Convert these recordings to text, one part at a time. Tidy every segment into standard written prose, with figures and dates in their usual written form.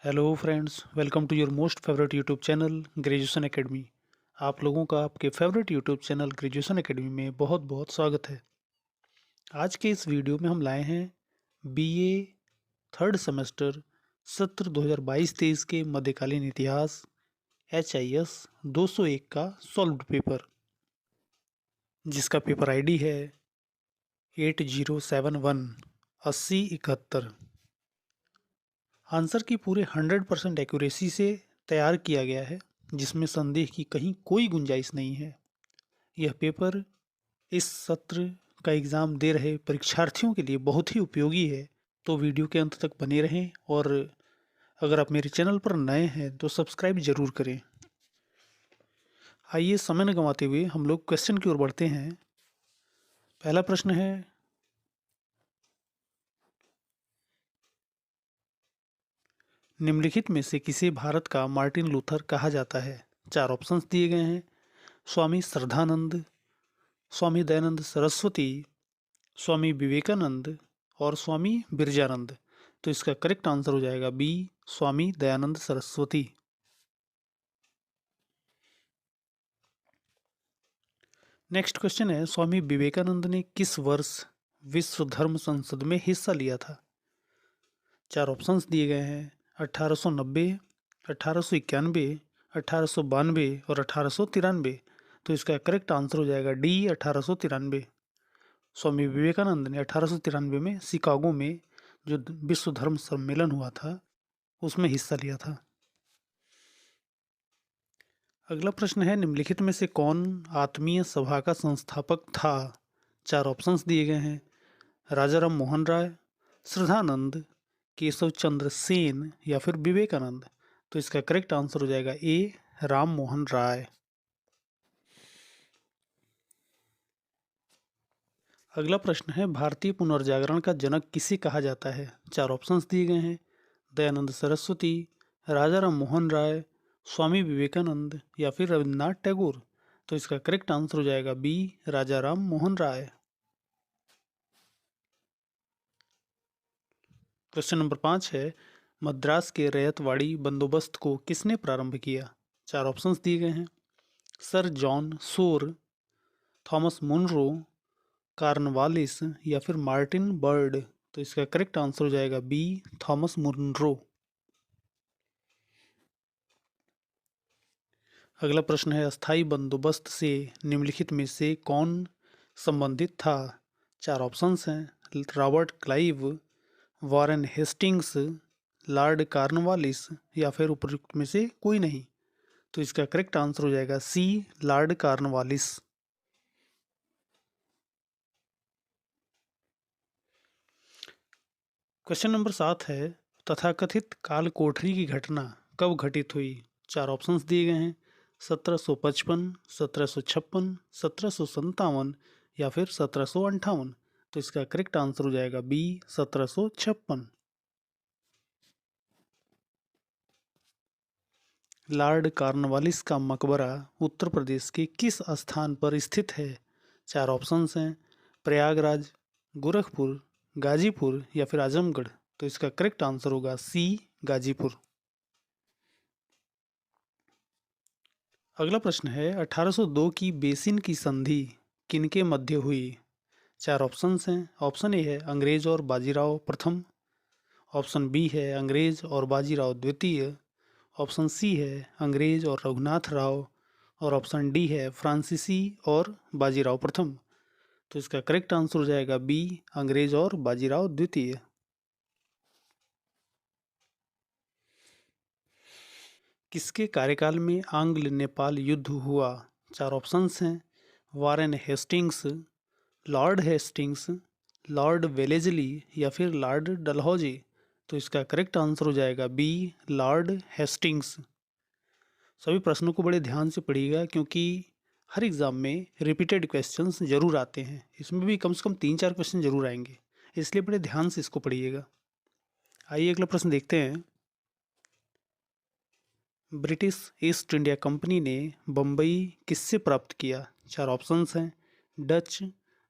Hello friends, welcome to your most favourite YouTube channel graduation academy. आप लोगों का आपके favourite YouTube channel graduation academy में बहुत बहुत स्वागत है। आज के इस वीडियो में हम लाए हैं बीए थर्ड सेमेस्टर सत्र 2022-23 के मध्यकालीन इतिहास HIS 201 का सॉल्व्ड पेपर, जिसका पेपर आईडी है 8071 8071। आंसर की पूरे 100% एक्यूरेसी से तैयार किया गया है, जिसमें संदेह की कहीं कोई गुंजाइश नहीं है। यह पेपर इस सत्र का एग्ज़ाम दे रहे परीक्षार्थियों के लिए बहुत ही उपयोगी है, तो वीडियो के अंत तक बने रहें। और अगर आप मेरे चैनल पर नए हैं तो सब्सक्राइब ज़रूर करें। आइए समय न गंवाते हुए हम लोग क्वेश्चन की ओर बढ़ते हैं। पहला प्रश्न है, निम्नलिखित में से किसे भारत का मार्टिन लूथर कहा जाता है? 4 ऑप्शंस दिए गए हैं। स्वामी श्रद्धानंद, स्वामी दयानंद सरस्वती, स्वामी विवेकानंद और स्वामी बिरजानंद। तो इसका करेक्ट आंसर हो जाएगा B, Swami Dayanand Saraswati. Next question है, स्वामी विवेकानंद ने किस वर्ष विश्व धर्म संसद में हिस्सा लिया था? 4 ऑप्शंस दिए गए हैं। 1890, 1891, 1892 और 1893। तो इसका करेक्ट आंसर हो जाएगा डी, 1893। स्वामी विवेकानंद ने 1893 में शिकागो में जो विश्व धर्म सम्मेलन हुआ था उसमें हिस्सा लिया था। अगला प्रश्न है, निम्नलिखित में से कौन आत्मीय सभा का संस्थापक था? 4 ऑप्शंस दिए गए हैं। राजाराम मोहन राय, श्रद्धानंद, केशव चंद्र सेन या फिर विवेकानंद। तो इसका करेक्ट आंसर हो जाएगा ए, राम मोहन राय। अगला प्रश्न है, भारतीय पुनर्जागरण का जनक किसे कहा जाता है? 4 ऑप्शंस दिए गए हैं। दयानंद सरस्वती, राजाराम मोहन राय, स्वामी विवेकानंद या फिर रविन्द्रनाथ टैगोर। तो इसका करेक्ट आंसर हो जाएगा B, Rajaram Mohan Roy. Question number 5 है, मद्रास के रैयतवाड़ी बंदोबस्त को किसने प्रारंभ किया? 4 ऑप्शंस दिए गए हैं। सर जॉन सोर, थॉमस मुनरो, कार्नवालिस या फिर मार्टिन बर्ड। तो इसका करेक्ट आंसर हो जाएगा बी, थॉमस मुनरो। अगला प्रश्न है, अस्थाई बंदोबस्त से निम्नलिखित में से कौन संबंधित था? 4 ऑप्शंस हैं। Robert Clive, Warren Hastings, Lord Cornwallis या फिर उपयुक्त में से कोई नहीं। तो इसका करेक्ट आंसर हो जाएगा सी, लॉर्ड कार्नवालिस। क्वेश्चन नंबर 7 है, तथाकथित काल कोठरी की घटना कब घटित हुई? 4 ऑप्शंस दिए गए हैं। 1755, 1756, 1757 या फिर 1758। तो इसका करेक्ट आंसर हो जाएगा बी, 1756। लॉर्ड कार्नवालिस का मकबरा उत्तर प्रदेश के किस स्थान पर स्थित है? 4 ऑप्शंस हैं। प्रयागराज, गोरखपुर, गाजीपुर या फिर आजमगढ़। तो इसका करेक्ट आंसर होगा सी, गाजीपुर। अगला प्रश्न है, 1802 की बेसिन की संधि किनके मध्य हुई? 4 ऑप्शंस हैं। ऑप्शन ए है अंग्रेज और बाजीराव प्रथम, ऑप्शन बी है अंग्रेज और बाजीराव द्वितीय, ऑप्शन सी है अंग्रेज और रघुनाथ राव और ऑप्शन डी है फ्रांसीसी और बाजीराव प्रथम। तो इसका करेक्ट आंसर हो जाएगा बी, अंग्रेज और बाजीराव द्वितीय। किसके कार्यकाल में आंग्ल नेपाल युद्ध हुआ? 4 ऑप्शंस हैं। Warren Hastings, Lord Hastings, Lord Wellesley या फिर लॉर्ड डलहौजी। तो इसका करेक्ट आंसर हो जाएगा बी, लॉर्ड हेस्टिंग्स। सभी प्रश्नों को बड़े ध्यान से पढ़िएगा, क्योंकि हर एग्ज़ाम में रिपीटेड क्वेश्चंस जरूर आते हैं। इसमें भी कम से कम 3-4 क्वेश्चन जरूर आएंगे, इसलिए बड़े ध्यान से इसको पढ़िएगा। आइए अगला प्रश्न देखते हैं। ब्रिटिश ईस्ट इंडिया कंपनी ने बम्बई किससे प्राप्त किया? 4 ऑप्शंस हैं। डच,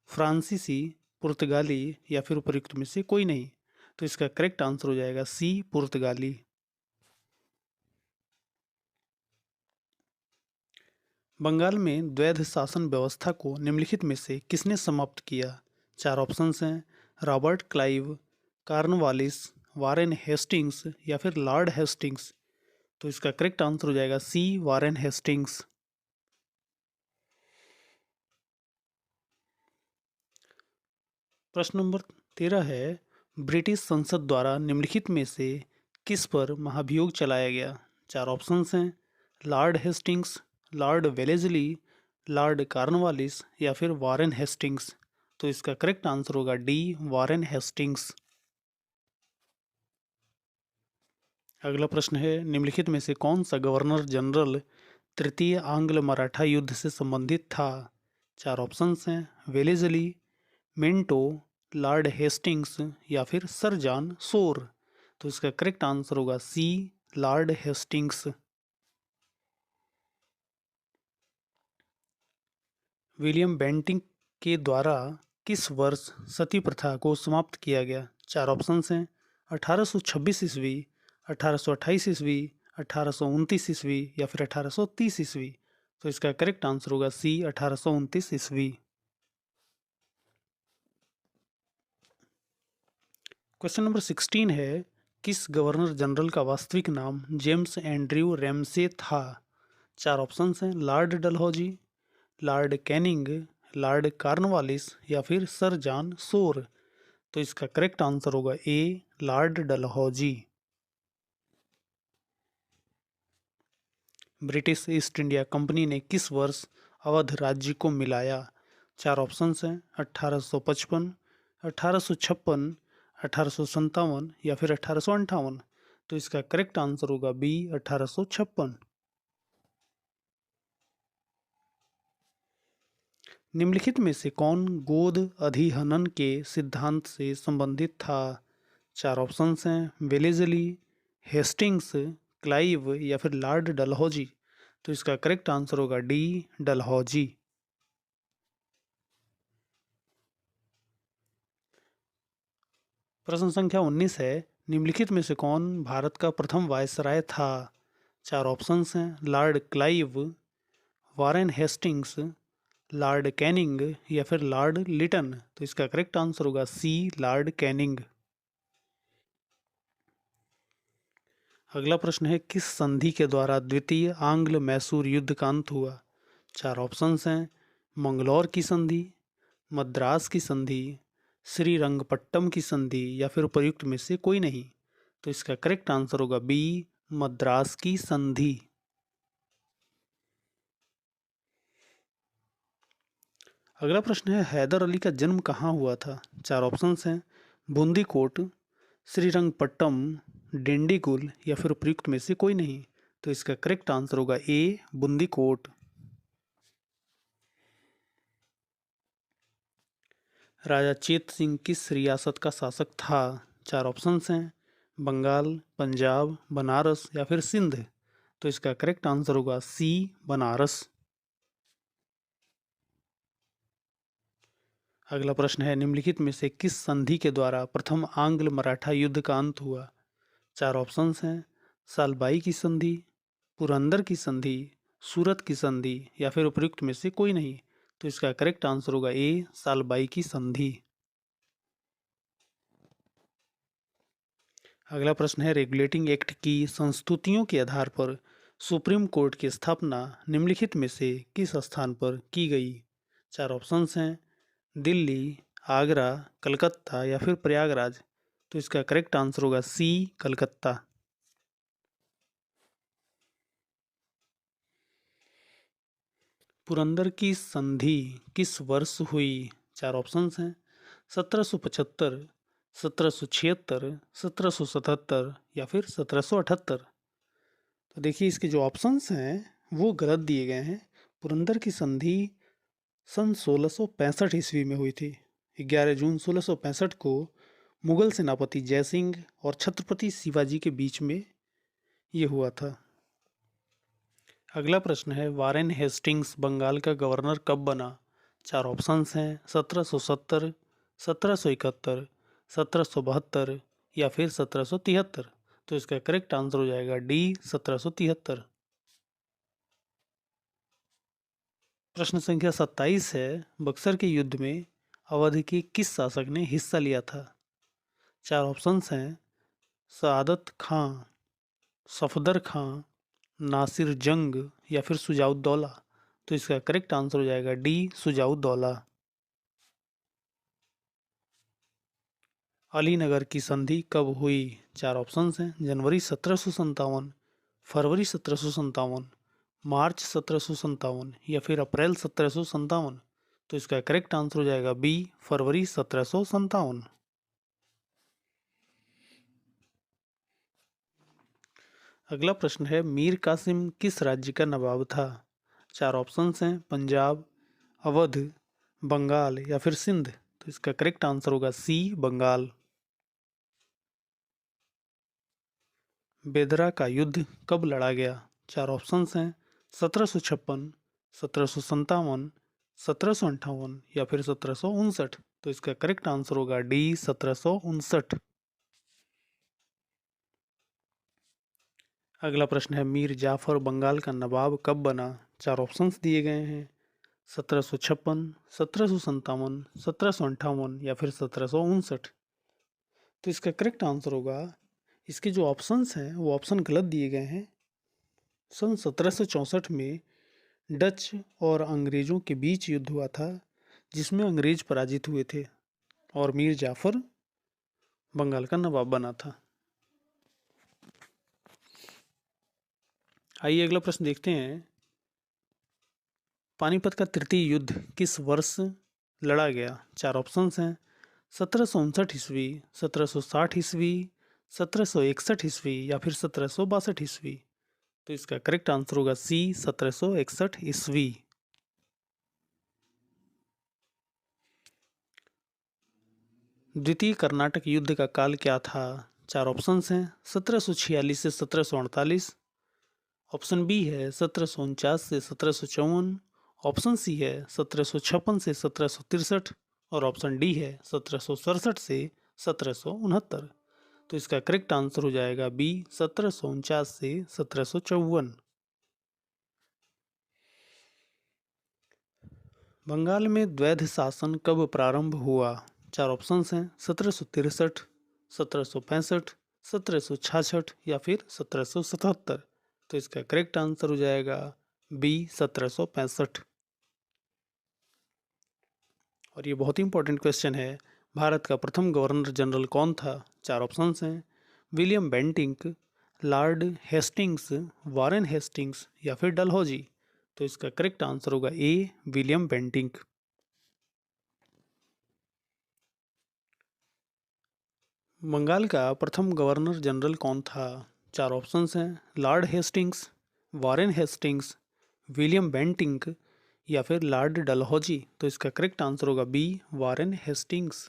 फ्रांसीसी, पुर्तगाली या फिर उपयुक्त में से कोई नहीं। तो इसका करेक्ट आंसर हो जाएगा सी, पुर्तगाली। बंगाल में द्वैध शासन व्यवस्था को निम्नलिखित में से किसने समाप्त किया? चार ऑप्शंस हैं, Robert Clive, Cornwallis, Warren Hastings या फिर लॉर्ड हेस्टिंग्स। तो इसका करेक्ट आंसर हो जाएगा सी, वारेन हेस्टिंग्स। प्रश्न नंबर 13 है, ब्रिटिश संसद द्वारा निम्नलिखित में से किस पर महाभियोग चलाया गया? चार ऑप्शंस हैं, Lord Hastings, Lord Wellesley, Lord Cornwallis या फिर वारेन हेस्टिंग्स। तो इसका करेक्ट आंसर होगा डी, वारेन हेस्टिंग्स। अगला प्रश्न है, निम्नलिखित में से कौन सा गवर्नर जनरल तृतीय आंग्ल मराठा युद्ध से संबंधित था? चार ऑप्शंस हैं, वेलेजली, मिंटो, लॉर्ड हेस्टिंग्स या फिर सर जॉन सोर। तो इसका करेक्ट आंसर होगा सी, लॉर्ड हेस्टिंग्स। विलियम बेंटिंक के द्वारा किस वर्ष सती प्रथा को समाप्त किया गया? चार ऑप्शंस हैं, 1826 ईस्वी, 1828 ईस्वी, 1829 ईस्वी या फिर 1830 ईस्वी। तो इसका करेक्ट आंसर होगा सी, 1829 ईस्वी। क्वेश्चन नंबर 16 है, किस गवर्नर जनरल का वास्तविक नाम जेम्स एंड्रयू रैमसे था? चार ऑप्शंस हैं, Lord Dalhousie, Lord Canning, Lord Cornwallis या फिर सर जॉन सोर। तो इसका करेक्ट आंसर होगा A, Lord Dalhousie. British East India Company ने किस वर्ष अवध राज्य को मिलाया? चार ऑप्शंस हैं, 1855, 1856, 1857 या फिर 1858। तो इसका करेक्ट आंसर होगा बी, 1856। निम्नलिखित में से कौन गोद अधिहनन के सिद्धांत से संबंधित था? चार ऑप्शंस हैं, वेलेजली, हेस्टिंग्स, क्लाइव या फिर लॉर्ड डलहौजी। तो इसका करेक्ट आंसर होगा डी, डलहौजी। प्रश्न संख्या 19 है, निम्नलिखित में से कौन भारत का प्रथम वायसराय था? चार ऑप्शंस हैं, Lord Clive, Warren Hastings, Lord Canning या फिर लॉर्ड लिटन। तो इसका करेक्ट आंसर होगा सी, लॉर्ड कैनिंग। अगला प्रश्न है, किस संधि के द्वारा द्वितीय आंग्ल मैसूर युद्ध का अंत हुआ? चार ऑप्शंस हैं, मंगलौर की संधि, मद्रास की संधि, श्रीरंगपट्टम की संधि या फिर उपयुक्त में से कोई नहीं। तो इसका करेक्ट आंसर होगा बी, मद्रास की संधि। अगला प्रश्न है, हैदर अली का जन्म कहाँ हुआ था? चार ऑप्शंस हैं, बूंदी कोट, श्रीरंगपट्टम, डिंडीगुल या फिर उपयुक्त में से कोई नहीं। तो इसका करेक्ट आंसर होगा ए, बूंदी कोट। राजा चेत सिंह किस रियासत का शासक था? चार ऑप्शंस हैं, बंगाल, पंजाब, बनारस या फिर सिंध। तो इसका करेक्ट आंसर होगा सी, बनारस। अगला प्रश्न है, निम्नलिखित में से किस संधि के द्वारा प्रथम आंग्ल मराठा युद्ध का अंत हुआ? चार ऑप्शंस हैं, सालबाई की संधि, पुरंदर की संधि, सूरत की संधि या फिर उपयुक्त में से कोई नहीं। तो इसका करेक्ट आंसर होगा ए, सालबाई की संधि। अगला प्रश्न है, रेगुलेटिंग एक्ट की संस्तुतियों के आधार पर सुप्रीम कोर्ट की स्थापना निम्नलिखित में से किस स्थान पर की गई? चार ऑप्शंस हैं, दिल्ली, आगरा, कलकत्ता या फिर प्रयागराज। तो इसका करेक्ट आंसर होगा सी, कलकत्ता। पुरंदर की संधि किस वर्ष हुई? चार ऑप्शंस हैं, 1775, 1776, 1777 या फिर 1778। तो देखिए, इसके जो ऑप्शंस हैं वो गलत दिए गए हैं। पुरंदर की संधि सन 1665 ईस्वी में हुई थी। 11 जून 1665 को मुगल सेनापति जयसिंह और छत्रपति शिवाजी के बीच में ये हुआ था। अगला प्रश्न है, वारेन हेस्टिंग्स बंगाल का गवर्नर कब बना? चार ऑप्शंस हैं, 1770, 1771, 1772 या फिर 1773। तो इसका करेक्ट आंसर हो जाएगा डी, 1773। प्रश्न संख्या 27 है, बक्सर के युद्ध में अवध के किस शासक ने हिस्सा लिया था? चार ऑप्शंस हैं, सआदत खां, सफदर खां, नासिर जंग या फिर सुजाउद्दौला। तो इसका करेक्ट आंसर हो जाएगा डी, सुजाउद्दौला। अलीनगर की संधि कब हुई? चार ऑप्शंस हैं, जनवरी 1757, फरवरी 1757, मार्च 1757 या फिर अप्रैल 1757। तो इसका करेक्ट आंसर हो जाएगा बी, फरवरी 1757। अगला प्रश्न है, मीर कासिम किस राज्य का नवाब था? चार ऑप्शंस हैं, पंजाब, अवध, बंगाल या फिर सिंध। तो इसका करेक्ट आंसर होगा सी, बंगाल। बेदरा का युद्ध कब लड़ा गया? चार ऑप्शंस हैं, 1756, 1757, 1758 या फिर 1759। तो इसका करेक्ट आंसर होगा डी, 1759। अगला प्रश्न है, मीर जाफर बंगाल का नवाब कब बना? चार ऑप्शंस दिए गए हैं, 1756, 1757, 1758 या फिर 1759। तो इसका करेक्ट आंसर होगा, इसके जो ऑप्शंस हैं वो ऑप्शन गलत दिए गए हैं। सन 1764 में डच और अंग्रेज़ों के बीच युद्ध हुआ था, जिसमें अंग्रेज पराजित हुए थे और मीर जाफर बंगाल का नवाब बना था। आइए अगला प्रश्न देखते हैं, पानीपत का तृतीय युद्ध किस वर्ष लड़ा गया? चार ऑप्शंस हैं, 1759 ईस्वी, 1760 ईस्वी, 1761 ईस्वी या फिर 1762 ईस्वी। तो इसका करेक्ट आंसर होगा सी, 1761 ईस्वी। द्वितीय कर्नाटक युद्ध का काल क्या था? चार ऑप्शंस हैं, 1746 से 1748, ऑप्शन बी है 1749 से 1754, ऑप्शन सी है 1756 से 1763 और ऑप्शन डी है 1767 से 1769। तो इसका करेक्ट आंसर हो जाएगा बी, 1749 से 1754। बंगाल में द्वैध शासन कब प्रारंभ हुआ? चार ऑप्शंस हैं, 1763, 1765, 1766 या फिर 1777। तो इसका करेक्ट आंसर हो जाएगा बी, 1765। और ये बहुत ही इंपॉर्टेंट क्वेश्चन है, भारत का प्रथम गवर्नर जनरल कौन था? चार ऑप्शंस हैं, William Bentinck, Lord Hastings, Warren Hastings या फिर डलहौजी। तो इसका करेक्ट आंसर होगा ए, विलियम बेंटिंक। बंगाल का प्रथम गवर्नर जनरल कौन था? चार ऑप्शंस हैं, Lord Hastings, Warren Hastings, William Bentinck या फिर लॉर्ड डलहौजी। तो इसका करेक्ट आंसर होगा बी, वारेन हेस्टिंग्स।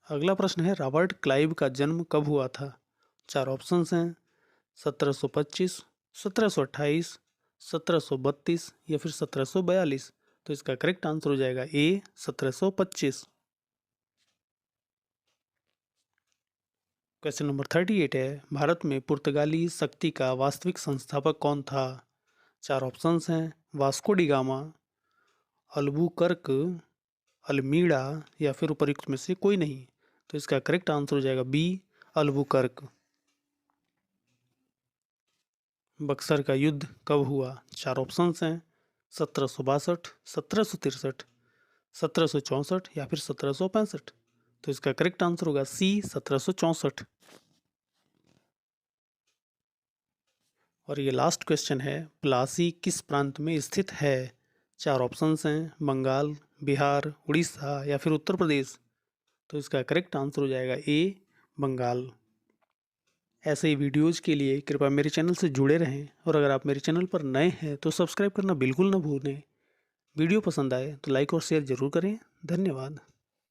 अगला प्रश्न है, रॉबर्ट क्लाइव का जन्म कब हुआ था? चार ऑप्शंस हैं, 1725, 1728, 1732 या फिर 1742। तो इसका करेक्ट आंसर हो जाएगा ए, 1725। क्वेश्चन नंबर 38 है, भारत में पुर्तगाली शक्ति का वास्तविक संस्थापक कौन था? चार ऑप्शंस हैं, वास्को डी गामा, अल्बुकर्क, अल्मीड़ा या फिर उपयुक्त में से कोई नहीं। तो इसका करेक्ट आंसर हो जाएगा बी, अल्बुकर्क। बक्सर का युद्ध कब हुआ? चार ऑप्शंस हैं, 1762, 1763, 1764 या फिर 1765। तो इसका करेक्ट आंसर होगा सी, 1764। और ये लास्ट क्वेश्चन है, प्लासी किस प्रांत में स्थित है? चार ऑप्शंस हैं, बंगाल, बिहार, उड़ीसा या फिर उत्तर प्रदेश। तो इसका करेक्ट आंसर हो जाएगा ए, बंगाल। ऐसे ही वीडियोज़ के लिए कृपया मेरे चैनल से जुड़े रहें और अगर आप मेरे चैनल पर नए हैं तो सब्सक्राइब करना बिल्कुल ना भूलें। वीडियो पसंद आए तो लाइक और शेयर ज़रूर करें। धन्यवाद।